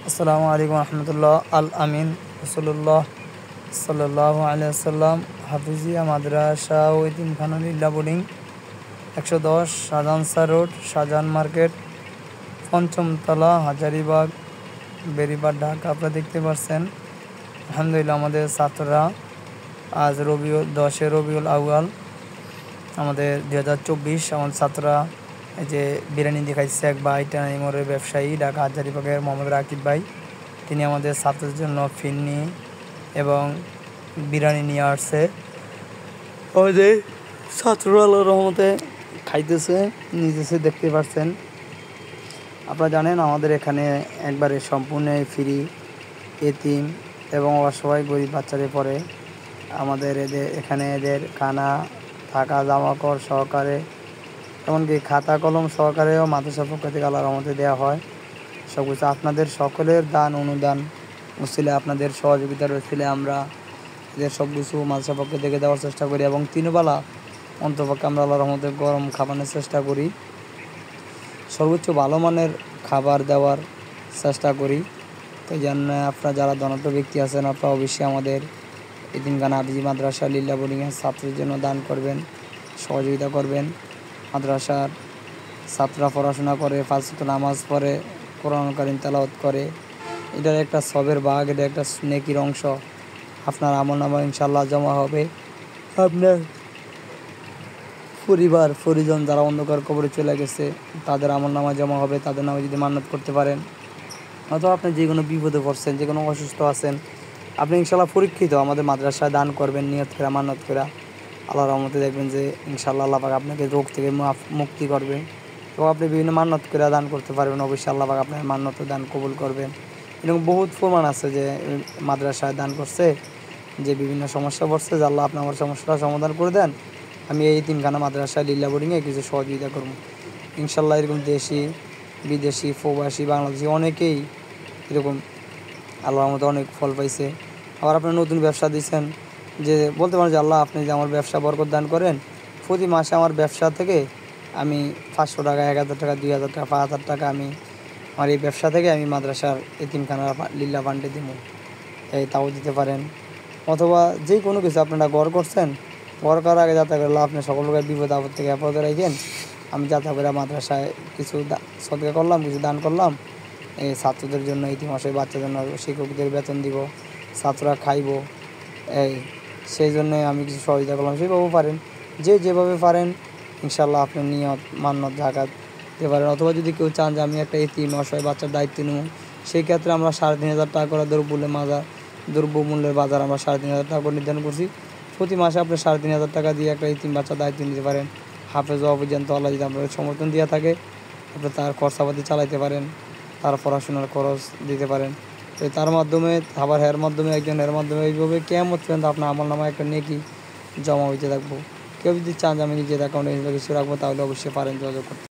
আসসালামু আলাইকুম রহমতুল্লাহ। আল আমিন রসুল্লাহ সাল্লাল্লাহু আলাইহি ওয়াসাল্লাম হাফিজিয়া মাদ্রাসা ও এতিমখানা লিল্লাহ boarding 110 Shahjahan road, Shahjahan market, পঞ্চমতলা, হাজারীবাগ, বেরিবাদ, ঢাকা। আপনারা দেখতে পাচ্ছেন আলহামদুলিল্লাহ আমাদের ছাত্ররা আজ 10 রবিউল আউয়াল আমাদের 2024 আমাদের ছাত্ররা এই যে বিরিয়ানি দেখাইছে এক ভাই টানিমোড়ের ব্যবসায়ী ঢাকা হাজারীবাগের মোহাম্মদ রাকিব ভাই। তিনি আমাদের ছাত্রদের জন্য ফিরনি এবং বিরিয়ানি নিয়ে আসছে। ওই যে ছাত্ররা আল্লাহর রহমতে খাইতেছে নিজেছে, দেখতে পাচ্ছেন। আপনারা জানেন আমাদের এখানে একবারে সম্পূর্ণ ফ্রি এতিম এবং অসহায় গরিব বাচ্চাদের পরে আমাদের এখানে এদের খানা থাকা জামা কাপড় সহকারে, এমনকি খাতা কলম সহকারেও মাদ্রাসার পক্ষ থেকে আল্লাহর রহমতে দেওয়া হয়। সব কিছু আপনাদের সকলের দান অনুদান উসিলে, আপনাদের সহযোগিতার উসিলে আমরা এদের সব কিছু মাদ্রাসার পক্ষ থেকে দেওয়ার চেষ্টা করি এবং তিনবেলা অন্তপক্ষে আমরা আল্লাহর রহমতে গরম খাবারের চেষ্টা করি, সর্বোচ্চ ভালো মানের খাবার দেওয়ার চেষ্টা করি। তো এই জন্য আপনারা যারা ধনাঢ্য ব্যক্তি আছেন, আপনারা অবশ্যই আমাদের এতিমখানা হাফিজি মাদ্রাসা লিল্লাহ বোর্ডিংয়ের ছাত্রদের জন্য দান করবেন, সহযোগিতা করবেন। মাদ্রাসার ছাত্ররা পড়াশোনা করে, 5 ওয়াক্ত নামাজ পড়ে, কোরআন কারীম তেলাওয়াত করে, এটার একটা সবের ভাগ, এটা একটা নেকির অংশ। আপনার আমলনামা ইনশাআল্লাহ জমা হবে। আপনার পরিবার পরিজন যারা অন্ধকার কবরে চলে গেছে তাদের আমলনামা জমা হবে। তাদের নামে যদি মান্নত করতে পারেন, অথবা আপনি যে কোনো বিপদে পড়ছেন, যে কোনো অসুস্থ আছেন, আপনি ইনশাআল্লাহ পরীক্ষিত আমাদের মাদ্রাসায় দান করবেন নিয়ত করে, মান্নত করে। আল্লাহর রহমতে দেখবেন যে ইনশাআল্লাহ আল্লাহ পাক আপনাকে রোগ থেকে মুক্তি করবে এবং আপনি বিভিন্ন মান্নত করে দান করতে পারবেন। অবশ্যই আল্লাহ পাক আপনার মান্নত দান কবুল করবেন। এরকম বহুত প্রমাণ আছে যে মাদ্রাসায় দান করছে, যে বিভিন্ন সমস্যা পড়ছে, যে আল্লাহ আপনি আমার সমস্যাটা সমাধান করে দেন, আমি এই তিনখানা মাদ্রাসায় লিল্লাহ বোর্ডিংয়ে কিছু সহযোগিতা করব ইনশাআল্লাহ। এরকম দেশি বিদেশি প্রবাসী বাংলাদেশি অনেকেই এরকম আল্লাহর মতো অনেক ফল পাইছে। আবার আপনার নতুন ব্যবসা দিচ্ছেন, যে বলতে পারেন যে আল্লাহ আপনি যে আমার ব্যবসা বরকত দান করেন, প্রতি মাসে আমার ব্যবসা থেকে আমি 500 টাকা, 1000 টাকা, 2000 টাকা, 5000 টাকা আমি আমার এই ব্যবসা থেকে আমি মাদ্রাসার এতিমখানার লিল্লাহ ফান্ডে দিব, তাও দিতে পারেন। অথবা যে কোনো কিছু আপনারা গড় করছেন, গড় করার আগে যাতে করে আপনি সকল প্রকার বিপদ আপদ থেকে হেফাজতে রাখেন। আমি যাতে করে মাদ্রাসায় কিছু সদকা করলাম, কিছু দান করলাম, এই ছাত্রদের জন্য, ইতিমাসে বাচ্চাদের জন্য শিক্ষকদের বেতন দিব, ছাত্ররা খাইব, সেই জন্যে আমি কিছু সহযোগিতা করলাম। সেইভাবেও পারেন, যে যেভাবে পারেন ইনশাআল্লাহ আপনি নিয়ত মান্নত জাকাত দিতে পারেন। অথবা যদি কেউ চান যে আমি একটা এতিম অসহায় বাচ্চার দায়িত্ব নেব, সেই ক্ষেত্রে আমরা 3500 টাকা করে দ্রব্যমূল্যের বাজার আমরা 3500 টাকা করে নির্ধারণ করছি। প্রতি মাসে আপনি 3500 টাকা দিয়ে একটা এতিম বাচ্চার দায়িত্ব নিতে পারেন। হাফেজ অভিযান্ত আল্লাহ যদি আপনাদের সমর্থন দেওয়া থাকে, আপনি তার খরচাপাতি চালাইতে পারেন, তার পড়াশোনার খরচ দিতে পারেন। তো তার মাধ্যমে, আবার এর মাধ্যমে, একজনের মাধ্যমে, এইভাবে কিয়ামত পর্যন্ত আপনার আমলনামায় একটা নেকি জমা হইতে থাকবো। কেউ যদি চান যে আমি নিজের অ্যাকাউন্টে কিছু রাখবো, তাহলে অবশ্যই পারেন যোগাযোগ করতে।